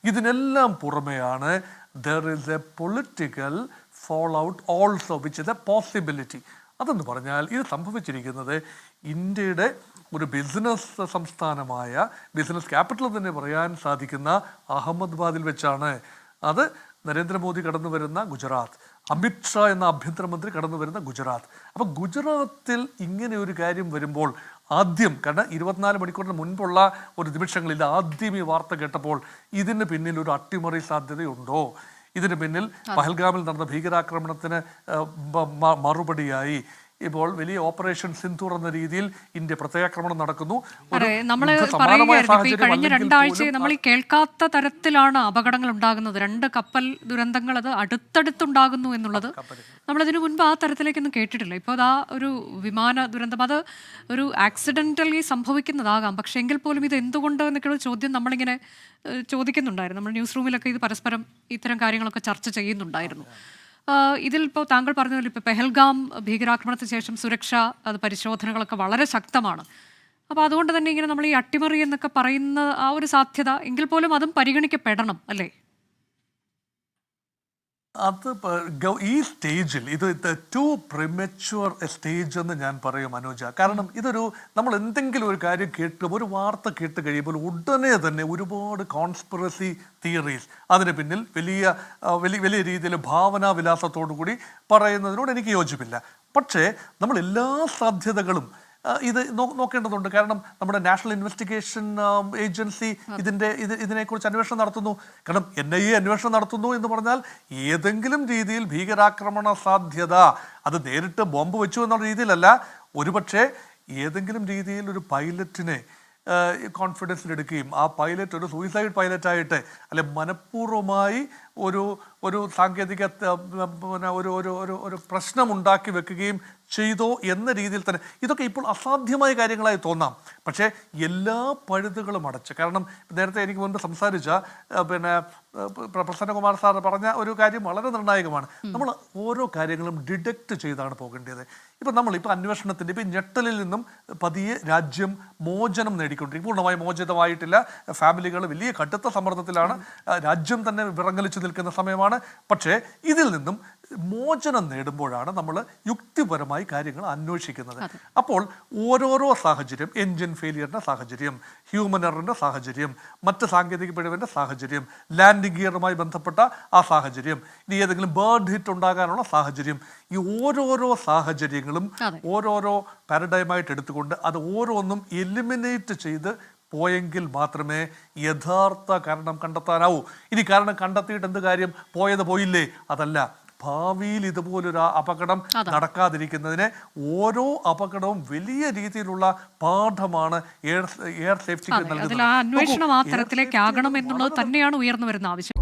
ഇതിനെല്ലാം പുറമെയാണ് there is a political fallout also which is a possibility. അതെന്ന് പറഞ്ഞാൽ ഇത് സംഭവിച്ചിരിക്കുന്നത് ഇന്ത്യയുടെ ഒരു ബിസിനസ് സംസ്ഥാനമായ ബിസിനസ് ക്യാപിറ്റൽ തന്നെ പറയാൻ സാധിക്കുന്ന അഹമ്മദാബാദിൽ വെച്ചാണ്. അത് നരേന്ദ്രമോദി കടന്നു വരുന്ന ഗുജറാത്ത്, അമിത്ഷാ എന്ന ആഭ്യന്തരമന്ത്രി കടന്നു വരുന്ന ഗുജറാത്ത്. അപ്പോൾ ഗുജറാത്തിൽ ഇങ്ങനെ ഒരു കാര്യം വരുമ്പോൾ ആദ്യം, കാരണം 24 മണിക്കൂറിന് മുൻപുള്ള ഒരു നിമിഷങ്ങളിൽ ആദ്യം ഈ വാർത്ത കേട്ടപ്പോൾ ഇതിന് പിന്നിൽ ഒരു അട്ടിമറി സാധ്യതയുണ്ടോ, ഇതിന് പിന്നിൽ പഹൽഗാമിൽ നടന്ന ഭീകരാക്രമണത്തിന് മറുപടിയായി ഇപ്പോൾ വലിയ ഓപ്പറേഷൻ സിന്ധൂർ എന്ന രീതിയിൽ ഇന്ത്യ പ്രത്യാക്രമണം നടക്കുന്നു. കഴിഞ്ഞ 2 ആഴ്ച നമ്മൾ ഈ കേൾക്കാത്ത തരത്തിലാണ് അപകടങ്ങൾ ഉണ്ടാകുന്നത്. 2 കപ്പൽ ദുരന്തങ്ങൾ അത് അടുത്തടുത്തുണ്ടാകുന്നു എന്നുള്ളത് നമ്മളതിനു മുൻപ് ആ തരത്തിലേക്കൊന്നും കേട്ടിട്ടില്ല. ഇപ്പോൾ അതാ ഒരു വിമാന ദുരന്തം, അത് ഒരു ആക്സിഡൻ്റലി സംഭവിക്കുന്നതാകാം, പക്ഷേ എങ്കിൽ പോലും ഇത് എന്തുകൊണ്ട് എന്നൊക്കെയുള്ള ചോദ്യം നമ്മളിങ്ങനെ ചോദിക്കുന്നുണ്ടായിരുന്നു. നമ്മൾ ന്യൂസ് റൂമിലൊക്കെ ഇത് പരസ്പരം ഇത്തരം കാര്യങ്ങളൊക്കെ ചർച്ച ചെയ്യുന്നുണ്ടായിരുന്നു. ഇതിൽ ഇപ്പോൾ താങ്കൾ പറഞ്ഞ പോലെ ഇപ്പോൾ പെഹൽഗാം ഭീകരാക്രമണത്തിന് ശേഷം സുരക്ഷ അത് പരിശോധനകളൊക്കെ വളരെ ശക്തമാണ്. അപ്പോൾ അതുകൊണ്ട് തന്നെ ഇങ്ങനെ നമ്മൾ ഈ അട്ടിമറി എന്നൊക്കെ പറയുന്ന ആ ഒരു സാധ്യത എങ്കിൽ പോലും അതും പരിഗണിക്കപ്പെടണം അല്ലേ? അത് ഈ സ്റ്റേജിൽ ഇത് ടു പ്രിമച്വർ സ്റ്റേജ് എന്ന് ഞാൻ പറയും മനോജ. കാരണം ഇതൊരു നമ്മൾ എന്തെങ്കിലും ഒരു കാര്യം ഒരു വാർത്ത കേട്ട് കഴിയുമ്പോൾ ഉടനെ തന്നെ ഒരുപാട് കോൺസ്പിറസി തിയറീസ് അതിന് പിന്നിൽ വലിയ രീതിയിൽ ഭാവനാവിലാസത്തോടു കൂടി പറയുന്നതിനോട് എനിക്ക് യോജിപ്പില്ല. പക്ഷേ നമ്മൾ എല്ലാ സാധ്യതകളും ഇത് നോക്കേണ്ടതുണ്ട്. കാരണം നമ്മുടെ നാഷണൽ ഇൻവെസ്റ്റിഗേഷൻ ഏജൻസി ഇതിനെക്കുറിച്ച് അന്വേഷണം നടത്തുന്നു. കാരണം NIA അന്വേഷണം നടത്തുന്നു എന്ന് പറഞ്ഞാൽ ഏതെങ്കിലും രീതിയിൽ ഭീകരാക്രമണ സാധ്യത, അത് നേരിട്ട് ബോംബ് വെച്ചു എന്നുള്ള രീതിയിലല്ല, ഒരുപക്ഷെ ഏതെങ്കിലും രീതിയിൽ ഒരു പൈലറ്റിനെ കോൺഫിഡൻസിലെടുക്കുകയും ആ പൈലറ്റ് ഒരു സൂയിസൈഡ് പൈലറ്റായിട്ട് അല്ലെ മനഃപൂർവ്വമായി ഒരു സാങ്കേതിക ഒരു പ്രശ്നം ഉണ്ടാക്കി വെക്കുകയും ചെയ്തോ എന്ന രീതിയിൽ തന്നെ ഇതൊക്കെ ഇപ്പോൾ അസാധ്യമായ കാര്യങ്ങളായി തോന്നാം. പക്ഷേ എല്ലാ പഴുതുകളും അടച്ച്, കാരണം നേരത്തെ എനിക്ക് മുൻപ് സംസാരിച്ച പ്രസന്നകുമാർ സാർ പറഞ്ഞ ഒരു കാര്യം വളരെ നിർണായകമാണ്. നമ്മൾ ഓരോ കാര്യങ്ങളും ഡിഡക്റ്റ് ചെയ്താണ് പോകേണ്ടത്. ഇപ്പം നമ്മളിപ്പോൾ അന്വേഷണത്തിൻ്റെ ഇപ്പം ഞെട്ടലിൽ നിന്നും പതിയെ രാജ്യം മോചനം നേടിക്കൊണ്ടിരിക്കും. പൂർണ്ണമായി മോചിതമായിട്ടില്ല, ഫാമിലികൾ വലിയ കടുത്ത സമ്മർദ്ദത്തിലാണ്, രാജ്യം തന്നെ വിറങ്ങലിച്ചു നിൽക്കുന്ന സമയമാണ്. പക്ഷേ ഇതിൽ നിന്നും മോചനം നേടുമ്പോഴാണ് നമ്മൾ യുക്തിപരമായി കാര്യങ്ങൾ അന്വേഷിക്കുന്നത്. അപ്പോൾ ഓരോരോ സാഹചര്യം, എൻജിൻ ഫെയിലിയറിൻ്റെ സാഹചര്യം, ഹ്യൂമൻ എററിൻ്റെ സാഹചര്യം, മറ്റ് സാങ്കേതിക പിഴവിൻ്റെ സാഹചര്യം, ലാൻഡിംഗ് ഗിയറുമായി ബന്ധപ്പെട്ട ആ സാഹചര്യം, ഇനി ഏതെങ്കിലും ബേർഡ് ഹിറ്റ് ഉണ്ടാകാനുള്ള സാഹചര്യം, ഈ ഓരോരോ സാഹചര്യങ്ങളും ഓരോരോ പാരഡൈമായിട്ട് എടുത്തുകൊണ്ട് അത് ഓരോന്നും എലിമിനേറ്റ് ചെയ്ത് പോയെങ്കിൽ മാത്രമേ യഥാർത്ഥ കാരണം കണ്ടെത്താനാവൂ. ഇനി കാരണം കണ്ടെത്തിയിട്ട് എന്ത് കാര്യം, പോയത് പോയില്ലേ, അതല്ല. ഭാവിയിൽ ഇതുപോലൊരു അപകടം നടക്കാതിരിക്കുന്നതിന് ഓരോ അപകടവും വലിയ രീതിയിലുള്ള പാഠമാണ് എയർ സേഫ്റ്റിക്ക് നൽകുന്നത്. അന്വേഷണം ആ തരത്തിലേക്കാകണം എന്നുള്ളത് തന്നെയാണ് ഉയർന്നു വരുന്ന ആവശ്യം.